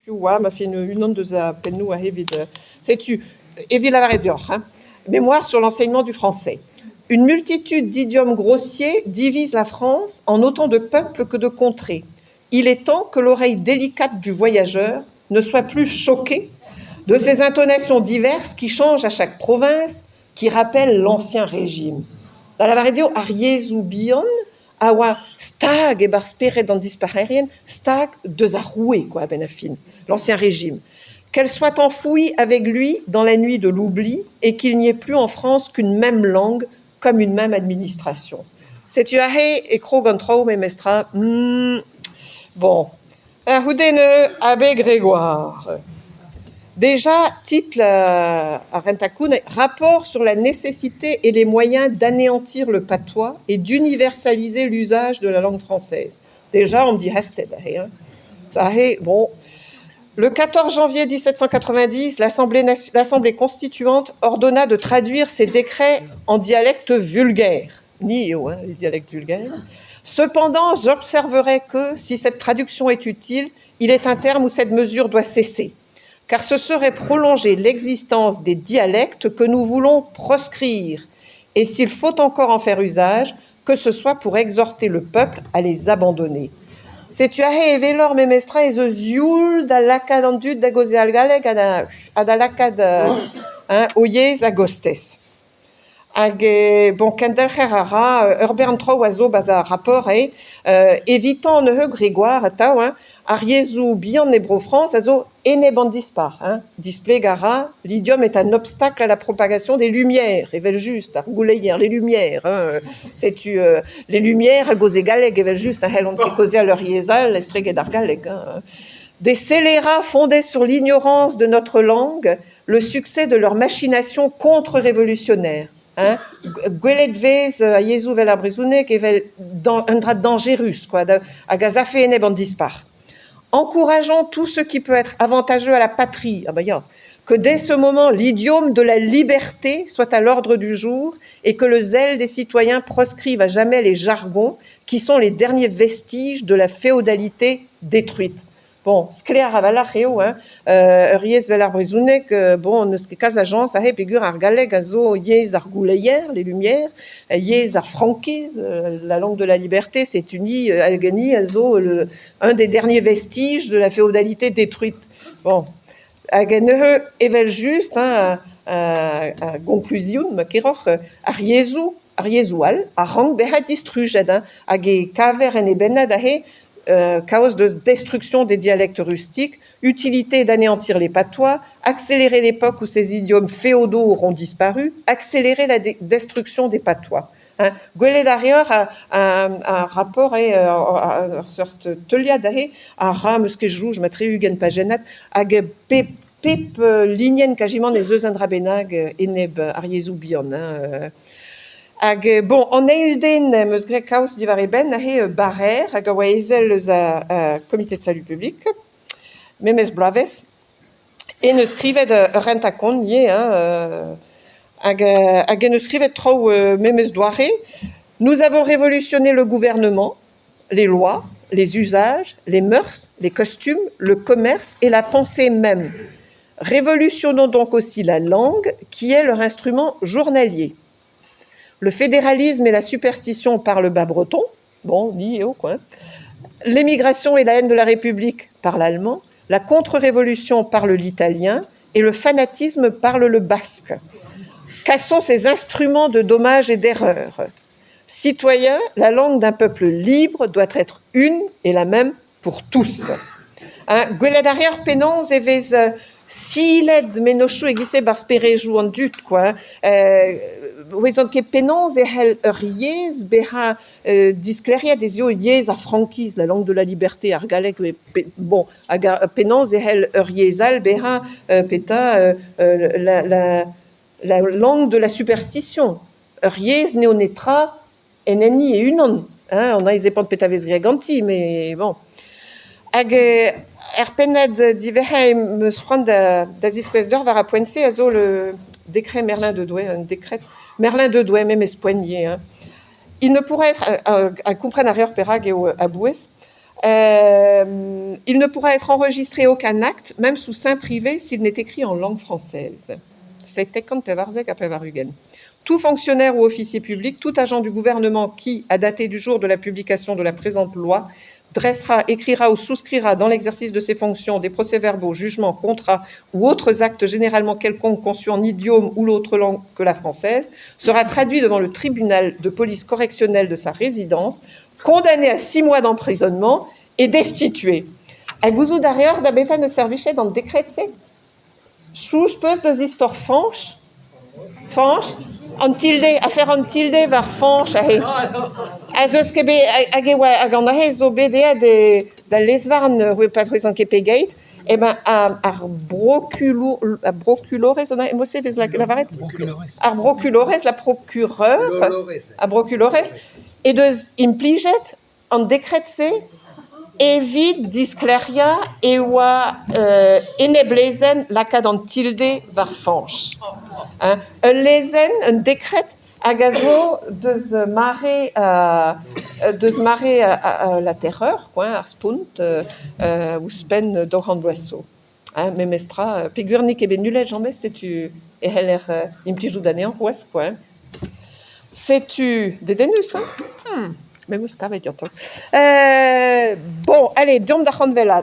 ouais, m'a fait une onde de za pennou à Hévid. Sais-tu, Évil Lavarédior, hein, Mémoire sur l'enseignement du français. Une multitude d'idiomes grossiers divise la France en autant de peuples que de contrées. Il est temps que l'oreille délicate du voyageur ne soit plus choquée de ces intonations diverses qui changent à chaque province, qui rappellent l'ancien régime. Dans la Varédio, Ariezu Bion, Awa Stag et Barspere dans Disparerien, Stag de Zaroué, quoi, Benafin, l'ancien régime. Qu'elle soit enfouie avec lui dans la nuit de l'oubli et qu'il n'y ait plus en France qu'une même langue comme une même administration. C'est Uahe et Krogantrau Memestra. Bon. Houdene Abbé Grégoire. Déjà, titre à Rentakun, rapport sur la nécessité et les moyens d'anéantir le patois et d'universaliser l'usage de la langue française. Déjà, on me dit Hasted. Bon. Le 14 janvier 1790, l'Assemblée constituante ordonna de traduire ces décrets en dialecte vulgaire. Les dialectes vulgaires. Cependant, j'observerai que, si cette traduction est utile, il est un terme où cette mesure doit cesser, car ce serait prolonger l'existence des dialectes que nous voulons proscrire, et s'il faut encore en faire usage, que ce soit pour exhorter le peuple à les abandonner. C'est tu as evelor memestra et the zioul da lacad andut da goze algaleg a da lacad oyez agostes. Bon, Kendall Herrera, Urbern Tro oiseau baza rapport évitant ne Grégoire tao Ariezu bien Hébro France azo dispar display gara l'idiome est un obstacle à la propagation des lumières et juste arguleyer les lumières c'est tu les lumières gozé galeg et juste hel on causé à leur yezal estreg d'argaleg des scélérats fondés sur l'ignorance de notre langue, le succès de leur machination contre-révolutionnaire. Gweledvez a Jesu vel abrezoune kevel un drap dangerus quoi à gazafé ene bandispar. Encourageons tout ce qui peut être avantageux à la patrie. Que dès ce moment, l'idiome de la liberté soit à l'ordre du jour et que le zèle des citoyens proscrive à jamais les jargons qui sont les derniers vestiges de la féodalité détruite. Bon, scléar avalacheo, ries velar brisounek, bon, ne skekals agence, a pégur argaleg, azo, yez arguleyer, les lumières, yez arfranquiz, la langue de la liberté, c'est uni, algani, azo, un des derniers vestiges de la féodalité détruite. Bon, ageneux, evel juste, à conclusion, makeroch, ariezual, a rang beha distrujed, age kaver en ebenad, cause de destruction des dialectes rustiques, utilité d'anéantir les patois, accélérer l'époque où ces idiomes féodaux auront disparu, accélérer la destruction des patois. Gwele d'ailleurs un rapport et une sorte telia d'ailleurs à ram ce que je mettrai Hugen Pagenat ag pep linien quasiment les deux indrabenag eneb ariezoubion bon, en eilden meus grek kaos divare ben barer hag oa ezel comité de salut public, memes braves, et ne skrivet rentakon nie hag ne skrivet tro memes doare. Nous avons révolutionné le gouvernement, les lois, les usages, les mœurs, les costumes, le commerce et la pensée même. Révolutionnons donc aussi la langue qui est leur instrument journalier. Le fédéralisme et la superstition par le bas breton, bon, ni au coin. L'émigration et la haine de la République par l'allemand, la contre-révolution parle l'italien et le fanatisme parle le basque. Cassons ces instruments de dommage et d'erreur. Citoyens, la langue d'un peuple libre doit être une et la même pour tous. Gweladariar penons et vez s'iled menochou et glissé barspérejou en dut quoi. Wezant que penons et hel riez beha discléria des yeux yez à franquise la langue de la liberté argalek bon penons et hel riezal beha peta la langue de la superstition riez neonetra eneni et unon on a les épaules pétaves greganti mais bon Erpened diveha me sprend d'azisquez d'or var a poense azo le décret Merlin de Douai, un décret Merlin de Douai même espoigné. Il ne pourra être à comprendre arrière perag et à Bouès Il ne pourra être enregistré aucun acte, même sous seing privé, s'il n'est écrit en langue française. C'était quand Pevarzek à Pevarugen. Tout fonctionnaire ou officier public, tout agent du gouvernement qui, à dater du jour de la publication de la présente loi, dressera, écrira ou souscrira dans l'exercice de ses fonctions des procès-verbaux, jugements, contrats ou autres actes généralement quelconques conçus en idiome ou l'autre langue que la française, sera traduit devant le tribunal de police correctionnelle de sa résidence, condamné à 6 mois d'emprisonnement et destitué. El buzu d'arrière d'abeta ne servichait dans le décret de c'est. Chouche peus de histoire fanche, en tilde, à faire en tilde var fanche, a zeus kebe a gant ahe zo bedea da lesvarn patruzan kepegeit, e ben ar broculores, on a émossé ves la varet? Ar broculores, la procureur, ar broculores, et deus impliget en décret de c'est, evit discleria e oa eneblezen lakad an tilde var fanch. Un lezen, un décret hag a zo deus mare la terreur, ar spunt, ouzhpenn d'oc'h an doaso. Memestra, peguernik ebe nulet jambes, setu e heller implijout d'anean rouez, quoi. Setu dedenus, hein? Mais vous savez, bon, allez, Diom da Hanvelat.